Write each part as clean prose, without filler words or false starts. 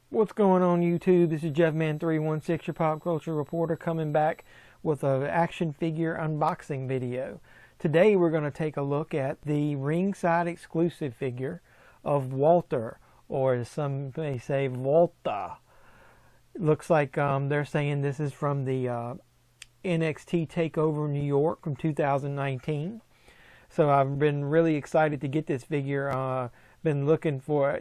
What's going on YouTube? This is JeffMan316, your pop culture reporter, coming back with an action figure unboxing video. Today we're going to take a look at the Ringside exclusive figure of Walter, or as some may say, Volta. It looks like they're saying this is from the NXT TakeOver New York from 2019. So I've been really excited to get this figure. Been looking for,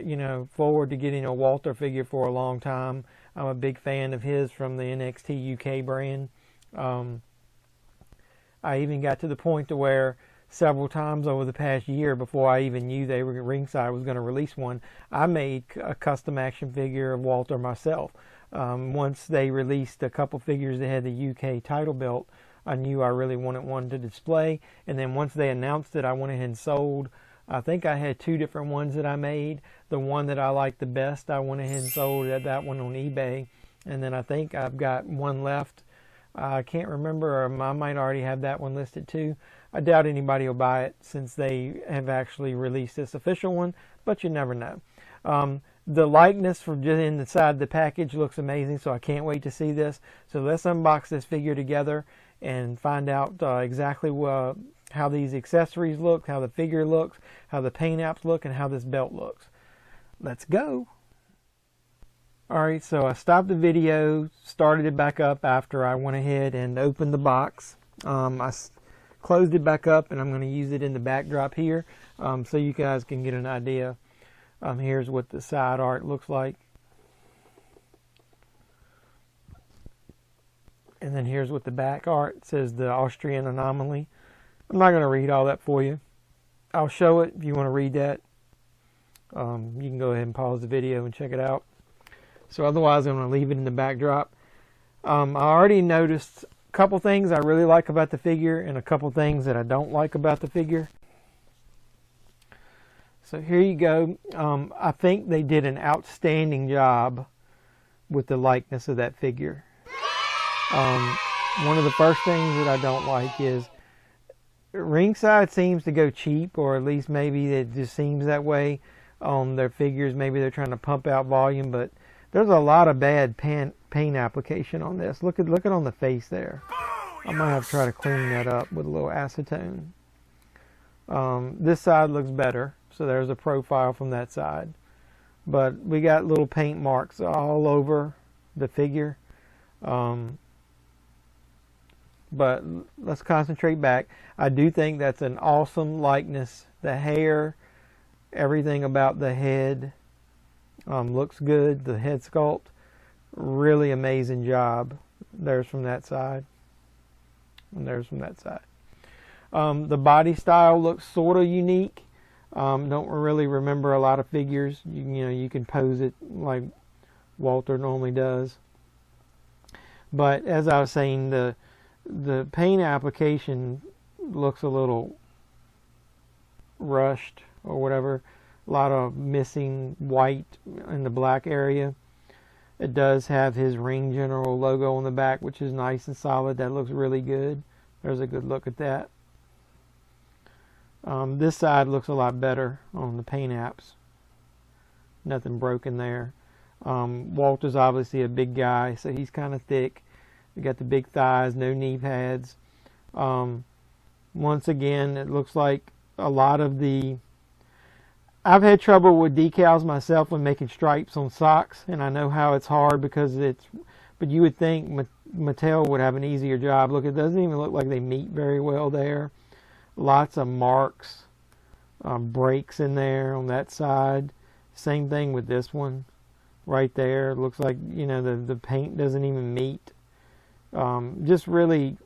forward to getting a Walter figure for a long time. I'm a big fan of his from the NXT UK brand. I even got to the point to where several times over the past year, before I even knew Ringside was going to release one, I made a custom action figure of Walter myself. Once they released a couple figures that had the UK title belt, I knew I really wanted one to display. And then once they announced it, I went ahead and sold. I think I had two different ones that I made. The one that I liked the best, I went ahead and sold that one on eBay. And then I think I've got one left. I can't remember, or I might already have that one listed too. I doubt anybody will buy it since they have actually released this official one, but you never know. The likeness from just inside the package looks amazing, so I can't wait to see this. So let's unbox this figure together and find out exactly how these accessories look, how the figure looks, how the paint apps look, and how this belt looks. Let's go. Alright, so I stopped the video, started it back up after I went ahead and opened the box. I closed it back up, and I'm going to use it in the backdrop here so you guys can get an idea. Here's what the side art looks like. And then here's what the back art says, the Austrian Anomaly. I'm not going to read all that for you. I'll show it if you want to read that. You can go ahead and pause the video and check it out. So otherwise, I'm going to leave it in the backdrop. I already noticed a couple things I really like about the figure and a couple things that I don't like about the figure. So here you go. I think they did an outstanding job with the likeness of that figure. One of the first things that I don't like is Ringside seems to go cheap, or at least maybe it just seems that way on their figures. Maybe they're trying to pump out volume, but there's a lot of bad paint application on this. Look at on the face there. I might have to try to clean that up with a little acetone. This side looks better, so there's a profile from that side. But we got little paint marks all over the figure. But let's concentrate back. I do think that's an awesome likeness. The hair, everything about the head looks good. The head sculpt, really amazing job. There's from that side, and there's from that side. The body style looks sort of unique. Don't really remember a lot of figures. You can pose it like Walter normally does. But as I was saying, the paint application looks a little rushed or whatever. A lot of missing white in the black area. It does have his Ring General logo on the back, which is nice and solid. That looks really good. There's a good look at that. This side looks a lot better on the paint apps. Nothing broken there. Walter's obviously a big guy, so he's kind of thick. We got the big thighs, no knee pads. Once again, it looks like a lot of the... I've had trouble with decals myself when making stripes on socks, and I know how it's hard because it's... But you would think Mattel would have an easier job. Look, it doesn't even look like they meet very well there. Lots of marks, breaks in there on that side. Same thing with this one right there. It looks like, the paint doesn't even meet. Just really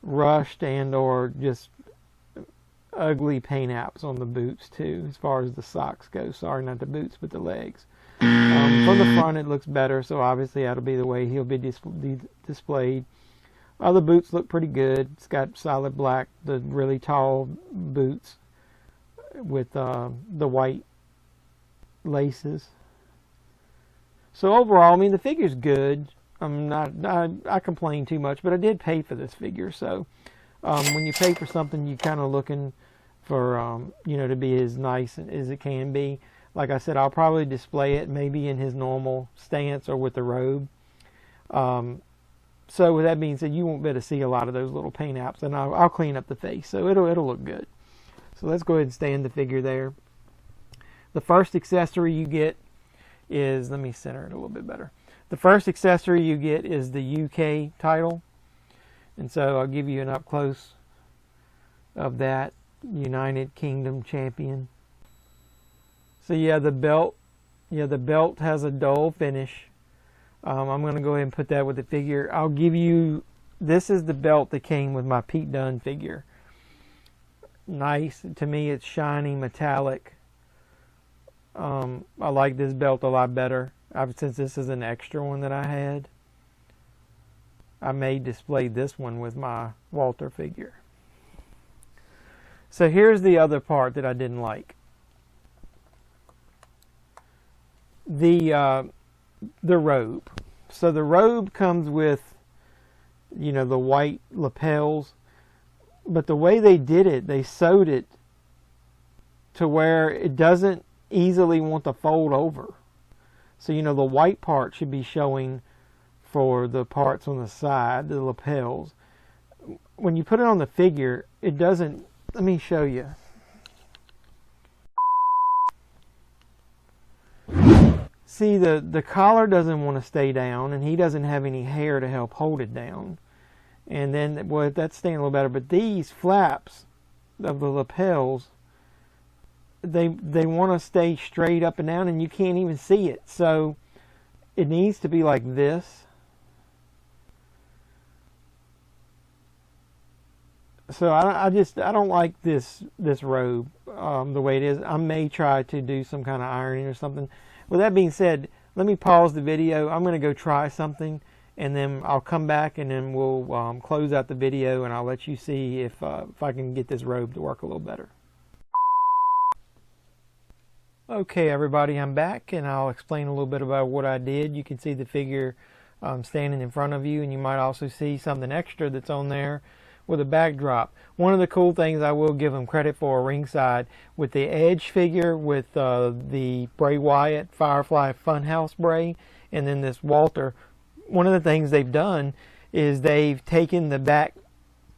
rushed and or just ugly paint apps on the boots too, as far as the socks go. Sorry, not the boots, but the legs. From the front it looks better, so obviously that'll be the way he'll be displayed. Other boots look pretty good. It's got solid black, the really tall boots with the white laces. So overall, I mean, the figure's good. I complain too much, but I did pay for this figure. So when you pay for something, you're kind of looking for, you know, to be as nice as it can be. Like I said, I'll probably display it maybe in his normal stance or with the robe. So with that being said, you won't be able to see a lot of those little paint apps, and I'll clean up the face, so it'll look good. So let's go ahead and stand the figure there. The first accessory you get is, let me center it a little bit better. The first accessory you get is the UK title, and so I'll give you an up close of that United Kingdom champion. So yeah, the belt has a dull finish. I'm going to go ahead and put that with the figure. I'll give you, this is the belt that came with my Pete Dunne figure. Nice. To me, it's shiny, metallic. I like this belt a lot better. Since this is an extra one that I had, I may display this one with my Walter figure. So here's the other part that I didn't like. The robe. So the robe comes with, you know, the white lapels, but the way they did it, they sewed it to where it doesn't easily want to fold over. So, you know, the white part should be showing for the parts on the side, the lapels. When you put it on the figure, it doesn't. Let me show you. See, the collar doesn't want to stay down, and he doesn't have any hair to help hold it down. And then, well, that's staying a little better. But these flaps of the lapels, they want to stay straight up and down, and you can't even see it. So it needs to be like this. So I don't like this robe the way it is. I may try to do some kind of ironing or something. With that being said, let me pause the video. I'm going to go try something, and then I'll come back, and then we'll close out the video, and I'll let you see if I can get this robe to work a little better. Okay, everybody, I'm back, and I'll explain a little bit about what I did. You can see the figure standing in front of you, and you might also see something extra that's on there with a backdrop. One of the cool things I will give them credit for ringside, with the Edge figure with the Bray Wyatt Firefly Funhouse Bray, and then this Walter, one of the things they've done is they've taken the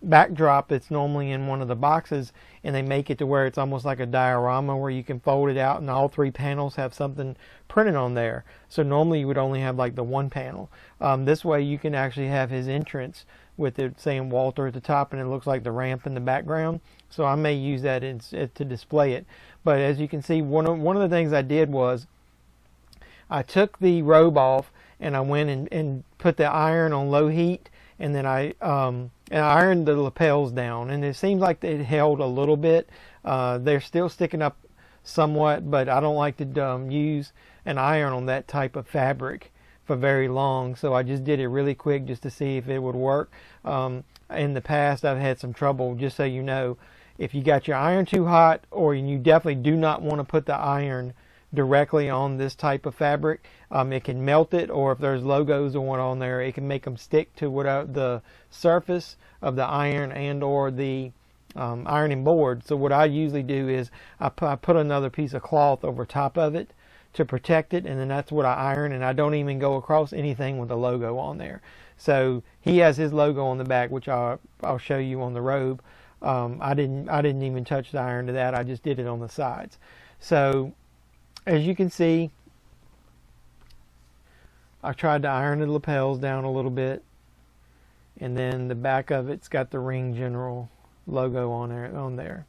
backdrop that's normally in one of the boxes, and they make it to where it's almost like a diorama where you can fold it out and all three panels have something printed on there. So normally you would only have like the one panel. This way you can actually have his entrance with it saying Walter at the top, and it looks like the ramp in the background. So I may use that to display it. But as you can see, one of the things I did was I took the robe off, and I went and put the iron on low heat, and then I ironed the lapels down, and it seems like it held a little bit. They're still sticking up somewhat, but I don't like to use an iron on that type of fabric for very long, so I just did it really quick just to see if it would work. In the past, I've had some trouble, just so you know. If you got your iron too hot, or you definitely do not want to put the iron directly on this type of fabric, it can melt it, or if there's logos or what on there, it can make them stick to the surface of the iron and or the ironing board. So what I usually do is I put another piece of cloth over top of it to protect it, and then that's what I iron, and I don't even go across anything with a logo on there. So he has his logo on the back, which I'll show you on the robe. I didn't even touch the iron to that. I just did it on the sides. So as you can see, I tried to iron the lapels down a little bit, and then the back of it's got the Ring General logo on there.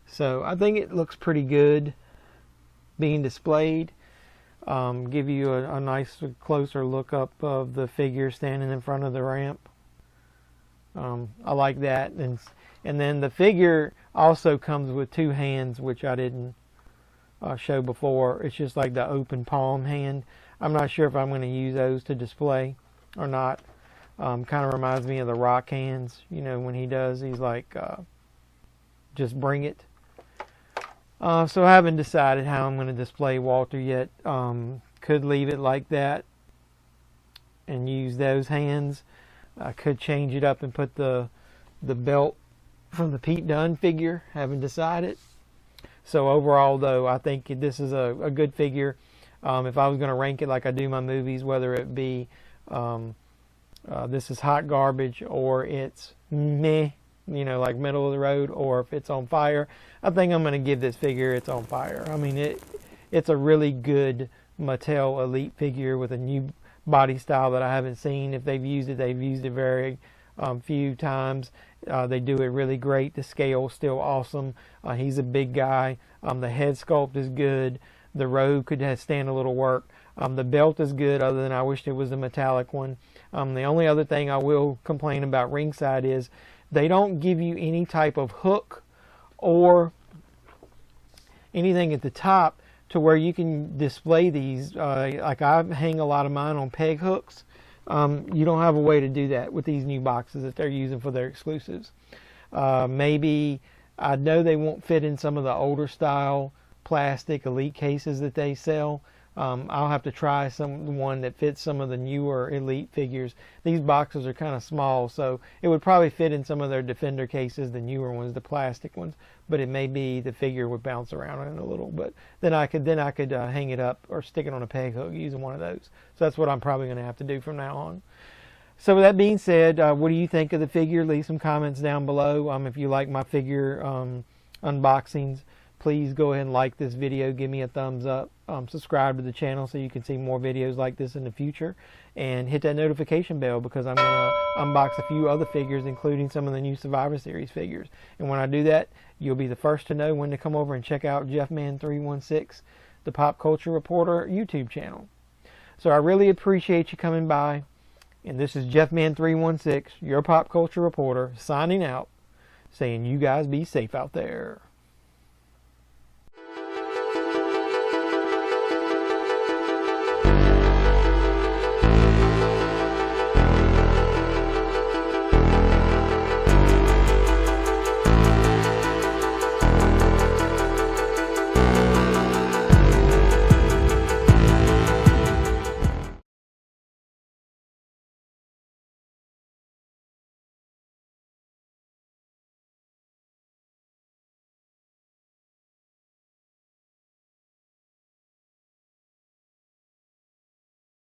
So I think it looks pretty good being displayed. Give you a nice closer look up of the figure standing in front of the ramp. I like that. And then the figure also comes with two hands, which I didn't show before. It's just like the open palm hand. I'm not sure if I'm going to use those to display or not. Kind of reminds me of the Rock hands. You know, when he does, he's like, just bring it. So I haven't decided how I'm going to display Walter yet. Could leave it like that and use those hands. I could change it up and put the belt from the Pete Dunne figure. Haven't decided. So overall, though, I think this is a good figure. If I was going to rank it like I do my movies, whether it be this is hot garbage or it's meh, you know, like middle of the road, or if it's on fire, I think I'm going to give this figure it's on fire. I mean, it's a really good Mattel Elite figure with a new body style that I haven't seen. If they've used it very few times. They do it really great. The scale's still awesome. He's a big guy. The head sculpt is good. The robe could stand a little work. The belt is good, other than I wished it was a metallic one. The only other thing I will complain about Ringside is they don't give you any type of hook or anything at the top to where you can display these. Like I hang a lot of mine on peg hooks. You don't have a way to do that with these new boxes that they're using for their exclusives. Maybe, I know they won't fit in some of the older style plastic Elite cases that they sell. I'll have to try one that fits some of the newer Elite figures. These boxes are kind of small, so it would probably fit in some of their Defender cases, the newer ones, the plastic ones. But it may be the figure would bounce around in a little. But then I could hang it up or stick it on a peg hook using one of those. So that's what I'm probably going to have to do from now on. So with that being said, what do you think of the figure? Leave some comments down below. If you like my figure unboxings, please go ahead and like this video. Give me a thumbs up. Subscribe to the channel so you can see more videos like this in the future. And hit that notification bell, because I'm going to unbox a few other figures, including some of the new Survivor Series figures. And when I do that, you'll be the first to know when to come over and check out JeffMan316, the Pop Culture Reporter YouTube channel. So I really appreciate you coming by. And this is JeffMan316, your Pop Culture Reporter, signing out, saying you guys be safe out there.